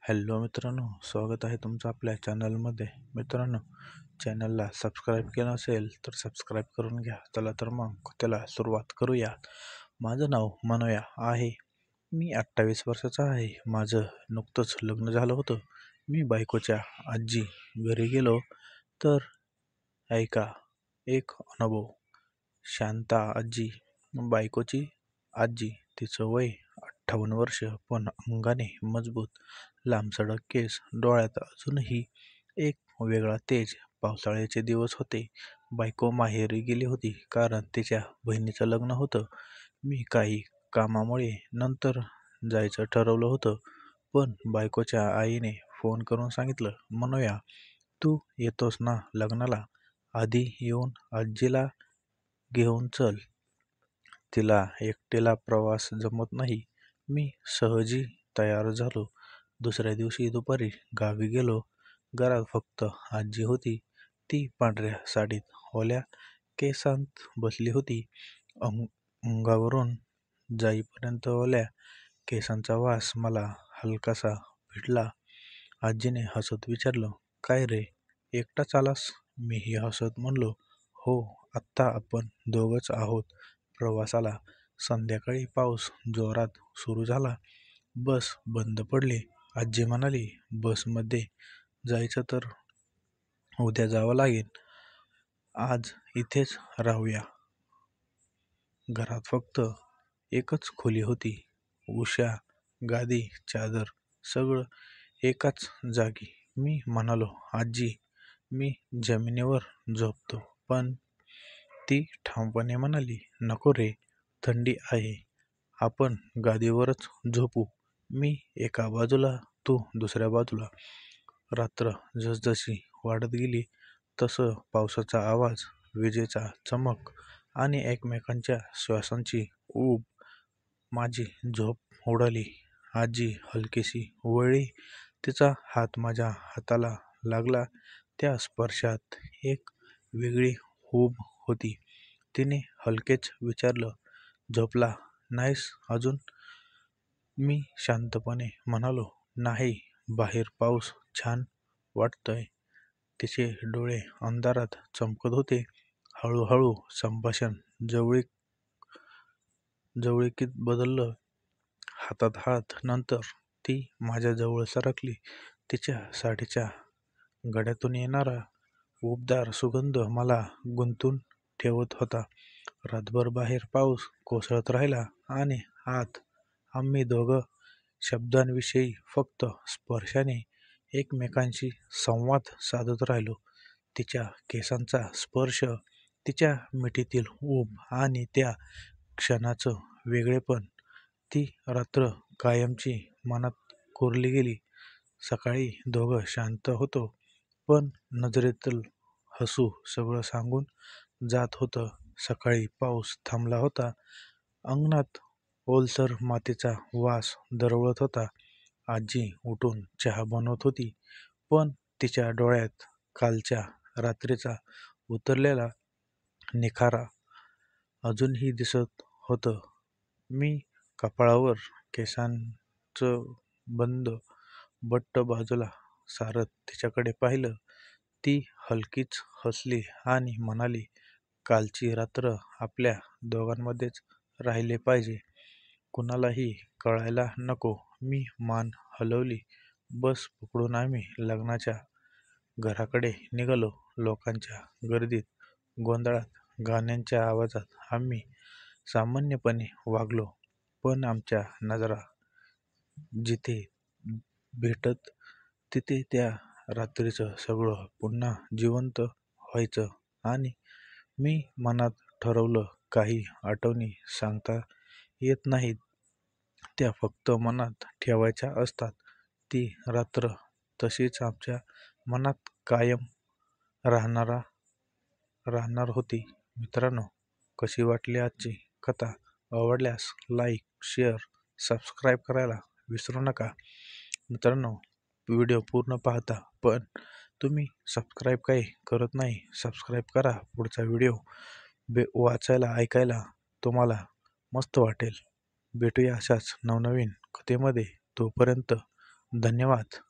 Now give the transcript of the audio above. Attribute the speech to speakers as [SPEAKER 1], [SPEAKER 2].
[SPEAKER 1] Hello मित्रांनो, स्वागत आहे तुमचं आपल्या चॅनलमध्ये. मित्रांनो, चॅनलला सबस्क्राईब केलं असेल तर सबस्क्राईब करून घ्या. चला तर मग त्याला सुरुवात करूया. माझं नाव मनोया आहे. मी 28 वर्षाचा आहे. माझं नुकतंच लग्न झालं होतं. मी बायकोच्या आजी घरी गेलो तर ऐका एक अनुभव. शांता आजी, बायकोची आजी. तिचं वय 58 वर्ष, पण अंगाने मजबूत, लांबसडक केस, डोळ्यात अजूनही एक वेगळा तेज. पावसाळ्याचे दिवस होते. बायको माहेरी गेली होती कारण तिच्या बहिणीचं लग्न होतं. मी काही कामामुळे नंतर जायचं ठरवलं होतं, पण बायकोच्या आईने फोन करून सांगितलं, मनोया, तू येतोस ना लग्नाला? आधी येऊन आजीला घेऊन चल. तिला एकटीला प्रवास जमत नाही. मी सहजी तयार झालो. दुसऱ्या दिवशी दुपारी गावी गेलो. घरात फक्त आजी होती. ती पांढऱ्या साडीत ओल्या केसांत बसली होती. अंगावरून जाईपर्यंत ओल्या केसांचा वास मला हलकासा भिडला. आजीने हसत विचारलं, काय रे, एकटाच आलास? मीही हसत म्हणलो, हो, आत्ता आपण दोघंच आहोत प्रवासाला. संध्याकाळी पाऊस जोरात सुरू झाला. बस बंद पडली. आजी म्हणाली, बसमध्ये जायचं तर उद्या जावं लागेल. आज इथेच राहूया. घरात फक्त एकच खोली होती. उशा, गादी, चादर, सगळं एकाच जागी. मी म्हणालो, आजी, मी जमिनीवर झोपतो. पण ती ठामपणे म्हणाली, नको रे, थंडी आहे. आपण गादीवरच झोपू. मी एका बाजूला, तू दुसऱ्या बाजूला. रात्र जसजशी वाढत गेली तसं पावसाचा आवाज, विजेचा चमक आणि एकमेकांच्या श्वासांची ऊब माझी झोप उडाली. आजी हलकीशी वळली. तिचा हात माझ्या हाताला लागला. त्या स्पर्शात एक वेगळी ऊब होती. तिने हलकेच विचारलं, झोपला नाहीस अजून? मी शांतपणे म्हणालो, नाही, बाहेर पाऊस छान वाटतोय. तिचे डोळे अंधारात चमकत होते. हळूहळू संभाषण जवळीकीत बदललं. हातात हात. नंतर ती माझ्याजवळ सरकली. तिच्या साडीच्या गळ्यातून येणारा उबदार सुगंध मला गुंतून ठेवत होता. रातभर बाहेर पाऊस कोसळत राहिला आणि आत आम्ही दोघं शब्दांविषयी फक्त स्पर्शाने एकमेकांशी संवाद साधत राहिलो. तिच्या केसांचा स्पर्श, तिच्या मिठीतील ऊब आणि त्या क्षणाचं वेगळेपण. ती रात्र कायमची मनात कोरली गेली. सकाळी दोघं शांत होतो, पण नजरेतील हसू सगळं सांगून जात होतं. सकाळी पाऊस थांबला होता. अंगणात ओलसर मातीचा वास दरवळत होता. आजी उठून चहा बनवत होती, पण तिच्या डोळ्यात कालच्या रात्रीचा उतरलेला निखारा अजूनही दिसत होतं. मी कपाळावर केसांचं बंद बट्ट बाजूला सारत तिच्याकडे पाहिलं. ती हलकीच हसली आणि म्हणाली, कालची रात्र आपल्या दोघांमध्येच राहिले पाहिजे. कुणालाही कळायला नको. मी मान हलवली. बस पकडून आम्ही लग्नाच्या घराकडे निघालो. लोकांच्या गर्दीत, गोंधळात, गाण्यांच्या आवाजात आम्ही सामान्यपणे वागलो, पण आमच्या नजरा जिथे भेटत तिथे त्या रात्रीचं सगळं पुन्हा जिवंत व्हायचं. आणि मी मनात ठरवलं, काही आठवणी सांगता येत नाहीत, त्या फक्त मनात ठेवायच्या असतात. ती रात्र तशीच आमच्या मनात कायम राहणार होती. मित्रांनो, कशी वाटली आजची कथा? आवडल्यास लाईक, शेअर, सबस्क्राईब करायला विसरू नका. मित्रांनो, व्हिडिओ पूर्ण पाहता, पण तुम्ही सबस्क्राईब काही करत नाही. सबस्क्राईब करा. पुढचा व्हिडिओ वाचायला, ऐकायला तुम्हाला मस्त वाटेल. भेटूया अशाच नवनवीन कथेमध्ये. तोपर्यंत धन्यवाद.